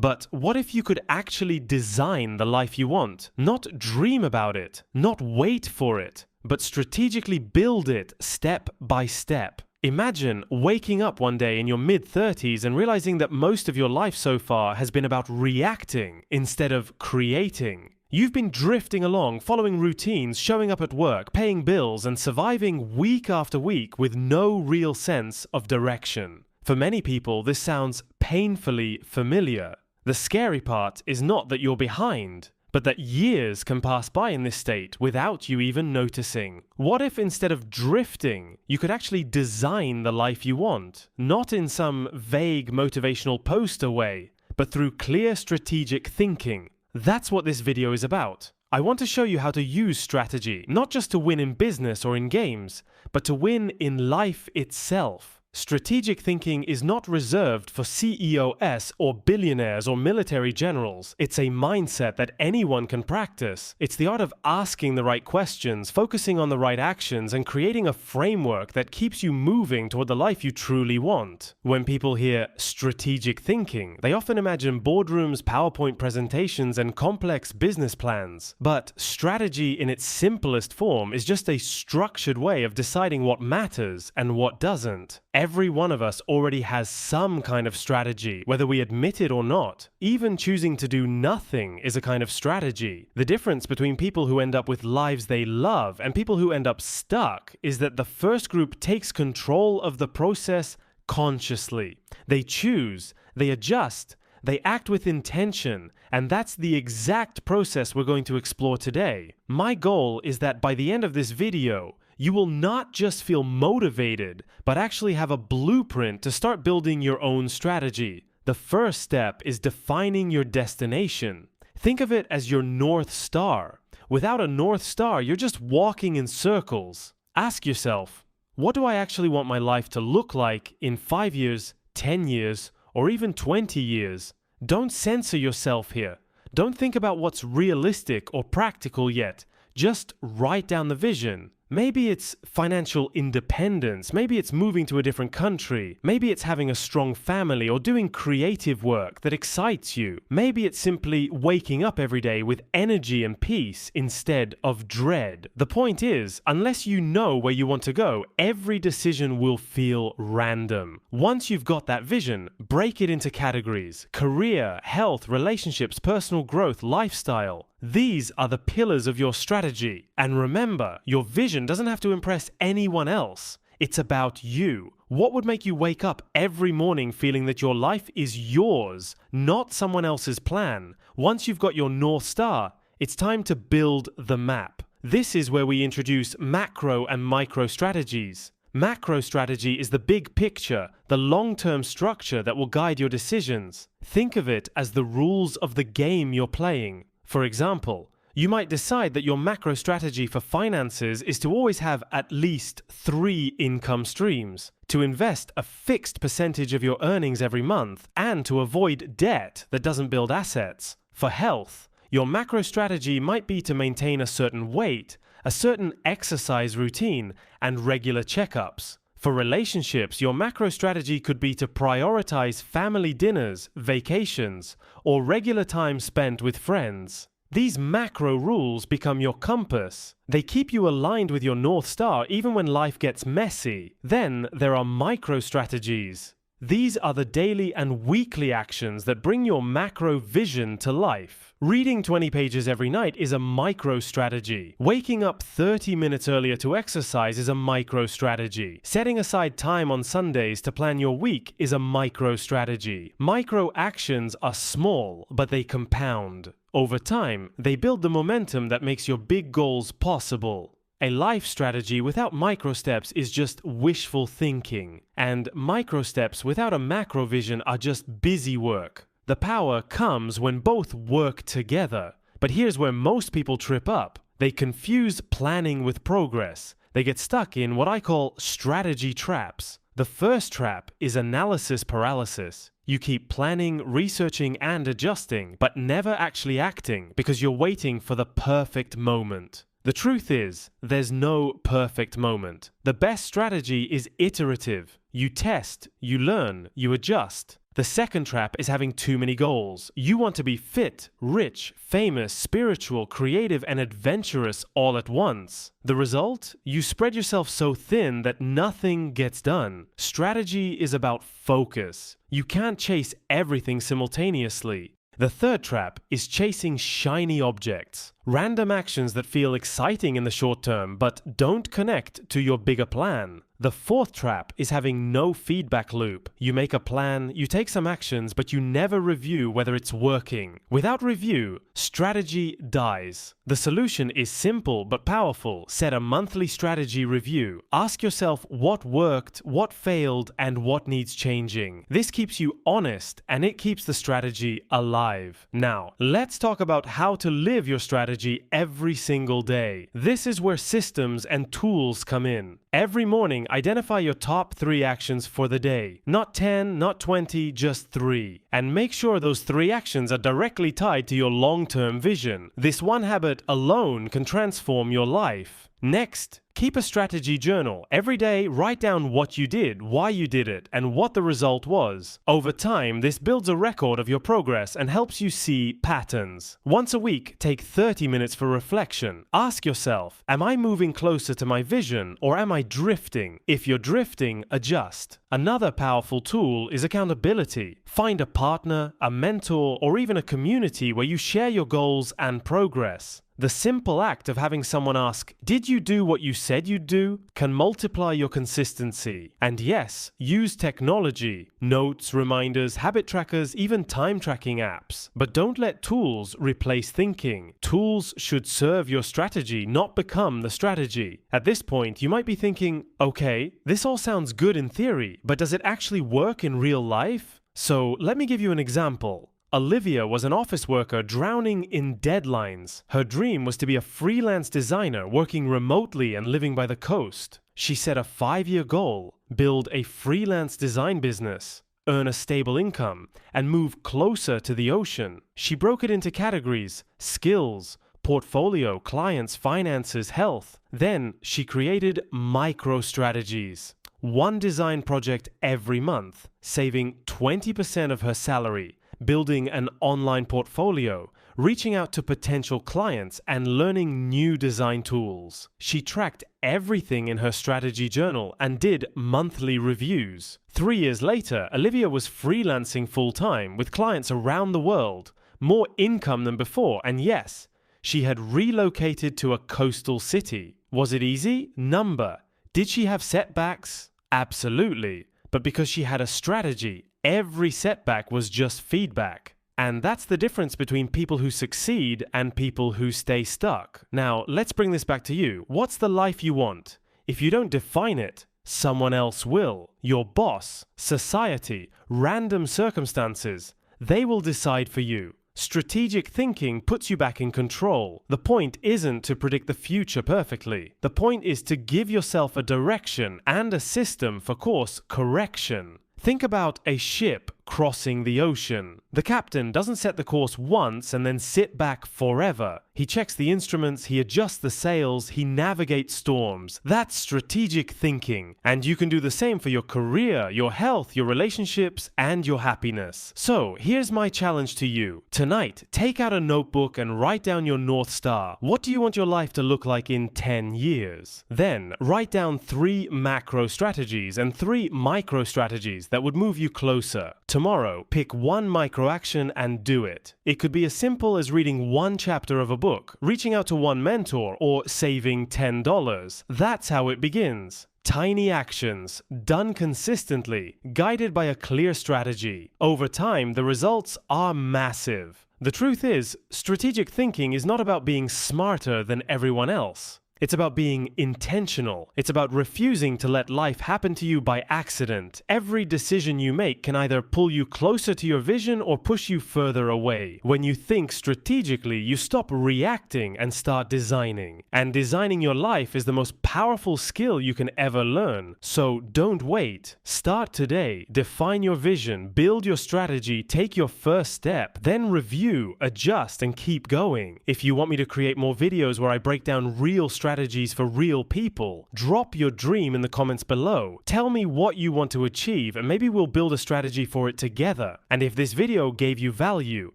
But what if you could actually design the life you want? Not dream about it, not wait for it, but strategically build it step by step. Imagine waking up one day in your mid-30s and realizing that most of your life so far has been about reacting instead of creating. You've been drifting along, following routines, showing up at work, paying bills, and surviving week after week with no real sense of direction. For many people, this sounds painfully familiar. The scary part is not that you're behind, but that years can pass by in this state without you even noticing. What if instead of drifting, you could actually design the life you want? Not in some vague motivational poster way, but through clear strategic thinking. That's what this video is about. I want to show you how to use strategy, not just to win in business or in games, but to win in life itself. Strategic thinking is not reserved for CEOs or billionaires or military generals. It's a mindset that anyone can practice. It's the art of asking the right questions, focusing on the right actions, and creating a framework that keeps you moving toward the life you truly want. When people hear strategic thinking, they often imagine boardrooms, PowerPoint presentations, and complex business plans. But strategy in its simplest form is just a structured way of deciding what matters and what doesn't. Every one of us already has some kind of strategy, whether we admit it or not. Even choosing to do nothing is a kind of strategy. The difference between people who end up with lives they love and people who end up stuck is that the first group takes control of the process consciously. They choose, they adjust, they act with intention, and that's the exact process we're going to explore today. My goal is that by the end of this video, you will not just feel motivated, but actually have a blueprint to start building your own strategy. The first step is defining your destination. Think of it as your North Star. Without a North Star, you're just walking in circles. Ask yourself, what do I actually want my life to look like in 5 years, 10 years, or even 20 years? Don't censor yourself here. Don't think about what's realistic or practical yet. Just write down the vision. Maybe it's financial independence, maybe it's moving to a different country, maybe it's having a strong family or doing creative work that excites you. Maybe it's simply waking up every day with energy and peace instead of dread. The point is, unless you know where you want to go, every decision will feel random. Once you've got that vision, break it into categories: career, health, relationships, personal growth, lifestyle. These are the pillars of your strategy. And remember, your vision doesn't have to impress anyone else. It's about you. What would make you wake up every morning feeling that your life is yours, not someone else's plan? Once you've got your North Star, it's time to build the map. This is where we introduce macro and micro strategies. Macro strategy is the big picture, the long-term structure that will guide your decisions. Think of it as the rules of the game you're playing. For example, you might decide that your macro strategy for finances is to always have at least 3 income streams, to invest a fixed percentage of your earnings every month, and to avoid debt that doesn't build assets. For health, your macro strategy might be to maintain a certain weight, a certain exercise routine, and regular checkups. For relationships, your macro strategy could be to prioritize family dinners, vacations, or regular time spent with friends. These macro rules become your compass. They keep you aligned with your North Star even when life gets messy. Then there are micro strategies. These are the daily and weekly actions that bring your macro vision to life. Reading 20 pages every night is a micro strategy. Waking up 30 minutes earlier to exercise is a micro strategy. Setting aside time on Sundays to plan your week is a micro strategy. Micro actions are small, but they compound. Over time, they build the momentum that makes your big goals possible. A life strategy without micro steps is just wishful thinking, and micro steps without a macro vision are just busy work. The power comes when both work together. But here's where most people trip up. They confuse planning with progress. They get stuck in what I call strategy traps. The first trap is analysis paralysis. You keep planning, researching, and adjusting, but never actually acting because you're waiting for the perfect moment. The truth is, there's no perfect moment. The best strategy is iterative. You test, you learn, you adjust. The second trap is having too many goals. You want to be fit, rich, famous, spiritual, creative, and adventurous all at once. The result? You spread yourself so thin that nothing gets done. Strategy is about focus. You can't chase everything simultaneously. The third trap is chasing shiny objects. Random actions that feel exciting in the short term but don't connect to your bigger plan. The fourth trap is having no feedback loop. You make a plan, you take some actions, but you never review whether it's working. Without review, strategy dies. The solution is simple but powerful. Set a monthly strategy review. Ask yourself what worked, what failed, and what needs changing. This keeps you honest and it keeps the strategy alive. Now, let's talk about how to live your strategy every single day. This is where systems and tools come in. Every morning, identify your top 3 actions for the day. Not 10, not 20, just 3. And make sure those 3 actions are directly tied to your long-term vision. This one habit alone can transform your life. Next, keep a strategy journal. Every day, write down what you did, why you did it, and what the result was. Over time, this builds a record of your progress and helps you see patterns. Once a week, take 30 minutes for reflection. Ask yourself, am I moving closer to my vision or am I drifting? If you're drifting, adjust. Another powerful tool is accountability. Find a partner, a mentor, or even a community where you share your goals and progress. The simple act of having someone ask, "Did you do what you said you'd do?" can multiply your consistency. And yes, use technology, notes, reminders, habit trackers, even time tracking apps. But don't let tools replace thinking. Tools should serve your strategy, not become the strategy. At this point, you might be thinking, okay, this all sounds good in theory, but does it actually work in real life? So let me give you an example. Olivia was an office worker drowning in deadlines. Her dream was to be a freelance designer working remotely and living by the coast. She set a 5-year goal: build a freelance design business, earn a stable income, and move closer to the ocean. She broke it into categories: skills, portfolio, clients, finances, health. Then she created micro-strategies. 1 design project every month, saving 20% of her salary. Building an online portfolio, reaching out to potential clients, and learning new design tools. She tracked everything in her strategy journal and did monthly reviews. 3 years later, Olivia was freelancing full-time with clients around the world, more income than before, and yes, she had relocated to a coastal city. Was it easy? Number. Did she have setbacks? Absolutely. But because she had a strategy, every setback was just feedback. And that's the difference between people who succeed and people who stay stuck. Now, let's bring this back to you. What's the life you want? If you don't define it, someone else will. Your boss, society, random circumstances, they will decide for you. Strategic thinking puts you back in control. The point isn't to predict the future perfectly. The point is to give yourself a direction and a system for course correction. Think about a ship crossing the ocean. The captain doesn't set the course once and then sit back forever. He checks the instruments, he adjusts the sails, he navigates storms. That's strategic thinking. And you can do the same for your career, your health, your relationships, and your happiness. So, here's my challenge to you. Tonight, take out a notebook and write down your North Star. What do you want your life to look like in 10 years? Then, write down 3 macro strategies and 3 micro strategies that would move you closer. Tomorrow, pick 1 micro action and do it. It could be as simple as reading 1 chapter of a book, reaching out to 1 mentor, or saving $10. That's how it begins. Tiny actions, done consistently, guided by a clear strategy. Over time, the results are massive. The truth is, strategic thinking is not about being smarter than everyone else. It's about being intentional. It's about refusing to let life happen to you by accident. Every decision you make can either pull you closer to your vision or push you further away. When you think strategically, you stop reacting and start designing. And designing your life is the most powerful skill you can ever learn. So don't wait. Start today. Define your vision, build your strategy, take your first step, then review, adjust, and keep going. If you want me to create more videos where I break down real strategies strategies for real people? Drop your dream in the comments below. Tell me what you want to achieve and maybe we'll build a strategy for it together. And if this video gave you value,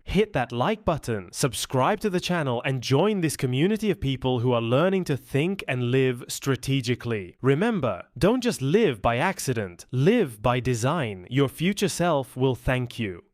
hit that like button, subscribe to the channel and join this community of people who are learning to think and live strategically. Remember, don't just live by accident, live by design. Your future self will thank you.